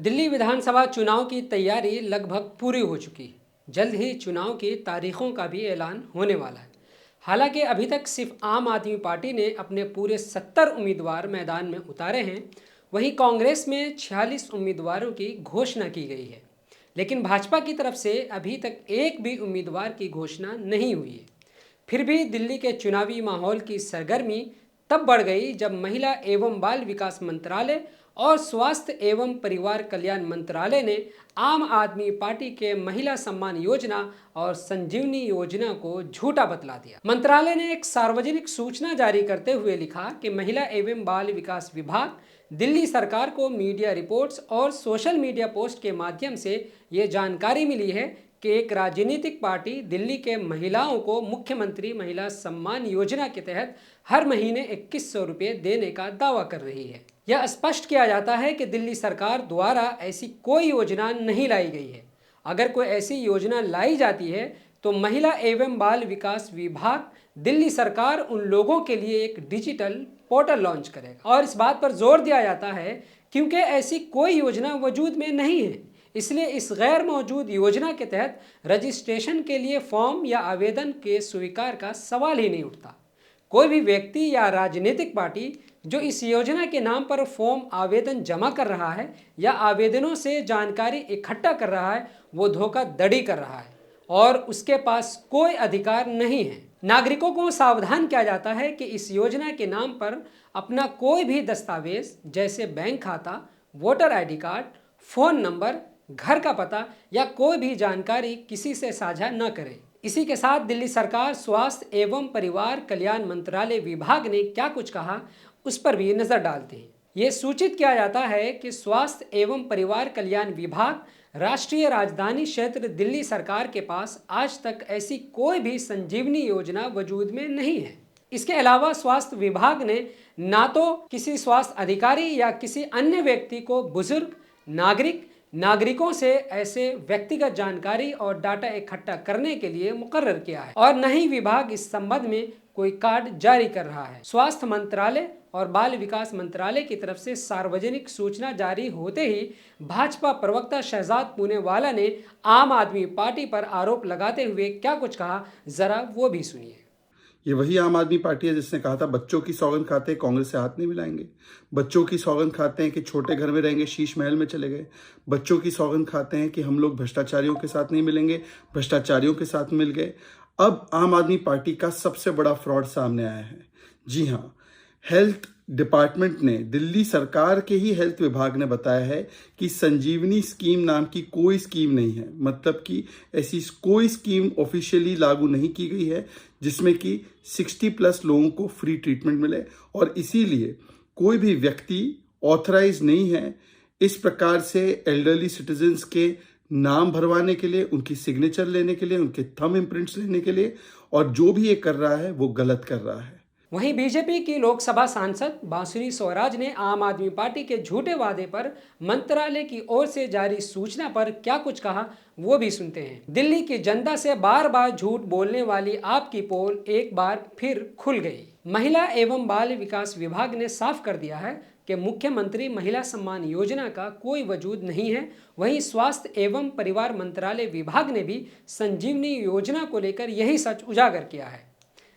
दिल्ली विधानसभा चुनाव की तैयारी लगभग पूरी हो चुकी है। जल्द ही चुनाव की तारीखों का भी ऐलान होने वाला है। हालांकि अभी तक सिर्फ आम आदमी पार्टी ने अपने पूरे 70 उम्मीदवार मैदान में उतारे हैं। वहीं कांग्रेस में 46 उम्मीदवारों की घोषणा की गई है, लेकिन भाजपा की तरफ से अभी तक एक भी उम्मीदवार की घोषणा नहीं हुई है। फिर भी दिल्ली के चुनावी माहौल की सरगर्मी तब बढ़ गई जब महिला एवं बाल विकास मंत्रालय और स्वास्थ्य एवं परिवार कल्याण मंत्रालय ने आम आदमी पार्टी के महिला सम्मान योजना और संजीवनी योजना को झूठा बतला दिया। मंत्रालय ने एक सार्वजनिक सूचना जारी करते हुए लिखा कि महिला एवं बाल विकास विभाग दिल्ली सरकार को मीडिया रिपोर्ट्स और सोशल मीडिया पोस्ट के माध्यम से ये जानकारी मिली है कि एक राजनीतिक पार्टी दिल्ली के महिलाओं को मुख्यमंत्री महिला सम्मान योजना के तहत हर महीने 2100 रुपये देने का दावा कर रही है। यह स्पष्ट किया जाता है कि दिल्ली सरकार द्वारा ऐसी कोई योजना नहीं लाई गई है। अगर कोई ऐसी योजना लाई जाती है तो महिला एवं बाल विकास विभाग दिल्ली सरकार उन लोगों के लिए एक डिजिटल पोर्टल लॉन्च करेगा। और इस बात पर जोर दिया जाता है क्योंकि ऐसी कोई योजना वजूद में नहीं है, इसलिए इस गैर मौजूद योजना के तहत रजिस्ट्रेशन के लिए फॉर्म या आवेदन के स्वीकार का सवाल ही नहीं उठता। कोई भी व्यक्ति या राजनीतिक पार्टी जो इस योजना के नाम पर फॉर्म आवेदन जमा कर रहा है या आवेदनों से जानकारी इकट्ठा कर रहा है, वो धोखाधड़ी कर रहा है और उसके पास कोई अधिकार नहीं है। नागरिकों को सावधान किया जाता है कि इस योजना के नाम पर अपना कोई भी दस्तावेज जैसे बैंक खाता, voter ID card, phone number, घर का पता या कोई भी जानकारी किसी से साझा न करें। इसी के साथ दिल्ली सरकार स्वास्थ्य एवं परिवार कल्याण मंत्रालय विभाग ने क्या कुछ कहा, उस पर भी नजर डालते हैं। ये सूचित किया जाता है कि स्वास्थ्य एवं परिवार कल्याण विभाग राष्ट्रीय राजधानी क्षेत्र दिल्ली सरकार के पास आज तक ऐसी कोई भी संजीवनी योजना वजूद में नहीं है। इसके अलावा स्वास्थ्य विभाग ने ना तो किसी स्वास्थ्य अधिकारी या किसी अन्य व्यक्ति को बुजुर्ग नागरिकों से ऐसे व्यक्तिगत जानकारी और डाटा इकट्ठा करने के लिए मुकर्रर किया है और न ही विभाग इस संबंध में कोई कार्ड जारी कर रहा है। स्वास्थ्य मंत्रालय और बाल विकास मंत्रालय की तरफ से सार्वजनिक सूचना जारी होते ही भाजपा प्रवक्ता शहजाद पूनेवाला ने आम आदमी पार्टी पर आरोप लगाते हुए क्या कुछ कहा, जरा वो भी सुनिए। ये वही आम आदमी पार्टी है जिसने कहा था बच्चों की सौगंध खाते हैं कांग्रेस से हाथ नहीं मिलाएंगे। बच्चों की सौगंध खाते हैं कि छोटे घर में रहेंगे, शीश महल में चले गए। बच्चों की सौगंध खाते हैं कि हम लोग भ्रष्टाचारियों के साथ नहीं मिलेंगे, भ्रष्टाचारियों के साथ मिल गए। अब आम आदमी पार्टी का सबसे बड़ा फ्रॉड सामने आया है। जी हाँ, हेल्थ डिपार्टमेंट ने, दिल्ली सरकार के ही हेल्थ विभाग ने बताया है कि संजीवनी स्कीम नाम की कोई स्कीम नहीं है। मतलब कि ऐसी कोई स्कीम ऑफिशियली लागू नहीं की गई है जिसमें कि 60+ लोगों को फ्री ट्रीटमेंट मिले, और इसीलिए कोई भी व्यक्ति ऑथराइज नहीं है इस प्रकार से एल्डरली सिटीजन्स के नाम भरवाने के लिए, उनकी सिग्नेचर लेने के लिए, उनके थंब इम्प्रिंट्स लेने के लिए, और जो भी ये कर रहा है वो गलत कर रहा है। वहीं बीजेपी की लोकसभा सांसद बांसुरी स्वराज ने आम आदमी पार्टी के झूठे वादे पर मंत्रालय की ओर से जारी सूचना पर क्या कुछ कहा, वो भी सुनते हैं। दिल्ली की जनता से बार बार झूठ बोलने वाली आपकी पोल एक बार फिर खुल गई। महिला एवं बाल विकास विभाग ने साफ कर दिया है कि मुख्यमंत्री महिला सम्मान योजना का कोई वजूद नहीं है। वहीं स्वास्थ्य एवं परिवार मंत्रालय विभाग ने भी संजीवनी योजना को लेकर यही सच उजागर किया है।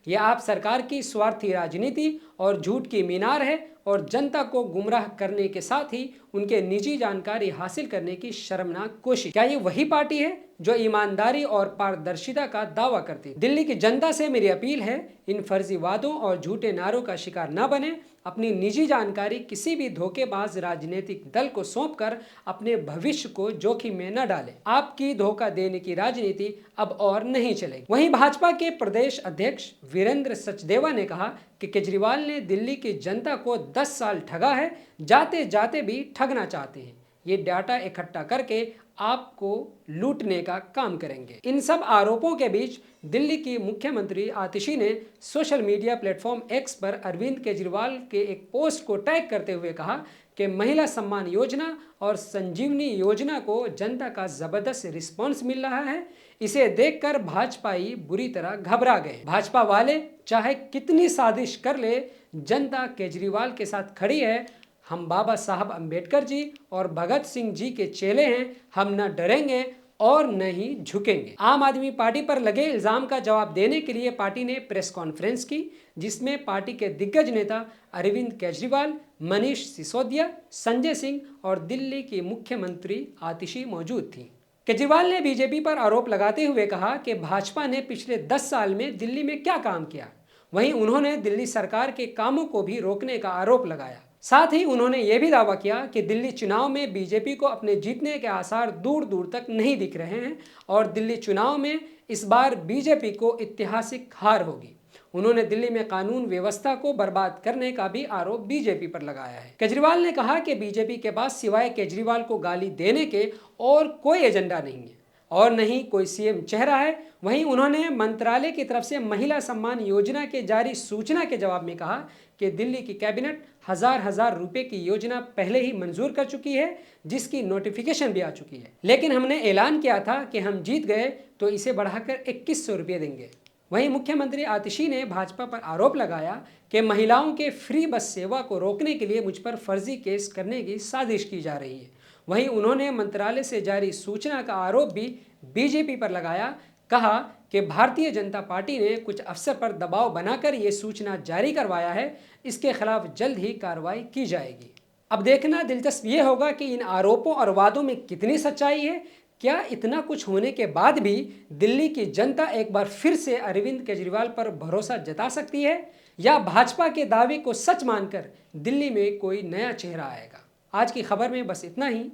यह आप सरकार की स्वार्थी राजनीति और झूठ की मीनार है और जनता को गुमराह करने के साथ ही उनके निजी जानकारी हासिल करने की शर्मनाक कोशिश। क्या ये वही पार्टी है जो ईमानदारी और पारदर्शिता का दावा करती है? दिल्ली की जनता से मेरी अपील है, इन फर्जी वादों और झूठे नारों का शिकार न बने। अपनी निजी जानकारी किसी भी धोखेबाज राजनीतिक दल को सौंपकर अपने भविष्य को जोखिम में न डालें। आपकी धोखा देने की राजनीति अब और नहीं चलेगी। वहीं भाजपा के प्रदेश अध्यक्ष वीरेंद्र सचदेवा ने कहा कि केजरीवाल ने दिल्ली की जनता को 10 साल ठगा है, जाते जाते भी ठगना चाहते हैं। ये डाटा इकट्ठा करके आपको लूटने का काम करेंगे। इन सब आरोपों के बीच दिल्ली की मुख्यमंत्री आतिशी ने सोशल मीडिया प्लेटफॉर्म एक्स पर अरविंद केजरीवाल के एक पोस्ट को टैग करते हुए कहा कि महिला सम्मान योजना और संजीवनी योजना को जनता का जबरदस्त रिस्पॉन्स मिल रहा है। इसे देखकर भाजपाई बुरी तरह घबरा गए। भाजपा वाले चाहे कितनी साजिश कर ले, जनता केजरीवाल के साथ खड़ी है। हम बाबा साहब अंबेडकर जी और भगत सिंह जी के चेले हैं, हम न डरेंगे और न ही झुकेंगे। आम आदमी पार्टी पर लगे इल्जाम का जवाब देने के लिए पार्टी ने प्रेस कॉन्फ्रेंस की, जिसमें पार्टी के दिग्गज नेता अरविंद केजरीवाल, मनीष सिसोदिया, संजय सिंह और दिल्ली की मुख्यमंत्री आतिशी मौजूद थी। केजरीवाल ने बीजेपी पर आरोप लगाते हुए कहा कि भाजपा ने पिछले 10 साल में दिल्ली में क्या काम किया। वहीं उन्होंने दिल्ली सरकार के कामों को भी रोकने का आरोप लगाया। साथ ही उन्होंने यह भी दावा किया कि दिल्ली चुनाव में बीजेपी को अपने जीतने के आसार दूर दूर तक नहीं दिख रहे हैं और दिल्ली चुनाव में इस बार बीजेपी को ऐतिहासिक हार होगी। उन्होंने दिल्ली में कानून व्यवस्था को बर्बाद करने का भी आरोप बीजेपी पर लगाया है। केजरीवाल ने कहा कि बीजेपी के पास सिवाय केजरीवाल को गाली देने के और कोई एजेंडा नहीं है और न ही कोई सीएम चेहरा है। वहीं उन्होंने मंत्रालय की तरफ से महिला सम्मान योजना के जारी सूचना के जवाब में कहा कि दिल्ली की कैबिनेट हजार रुपए की योजना पहले ही मंजूर कर चुकी है, जिसकी नोटिफिकेशन भी आ चुकी है, लेकिन हमने ऐलान किया था कि हम जीत गए तो इसे बढ़ाकर 2100 रुपये देंगे। वहीं मुख्यमंत्री आतिशी ने भाजपा पर आरोप लगाया कि महिलाओं के फ्री बस सेवा को रोकने के लिए मुझ पर फर्जी केस करने की साजिश की जा रही है। वहीं उन्होंने मंत्रालय से जारी सूचना का आरोप भी बीजेपी पर लगाया। कहा कि भारतीय जनता पार्टी ने कुछ अफसर पर दबाव बनाकर ये सूचना जारी करवाया है, इसके खिलाफ जल्द ही कार्रवाई की जाएगी। अब देखना दिलचस्प ये होगा कि इन आरोपों और वादों में कितनी सच्चाई है। क्या इतना कुछ होने के बाद भी दिल्ली की जनता एक बार फिर से अरविंद केजरीवाल पर भरोसा जता सकती है, या भाजपा के दावे को सच मानकर दिल्ली में कोई नया चेहरा आएगा? आज की खबर में बस इतना ही।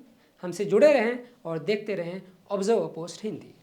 हमसे जुड़े रहें और देखते रहें ऑब्जर्वर पोस्ट हिंदी।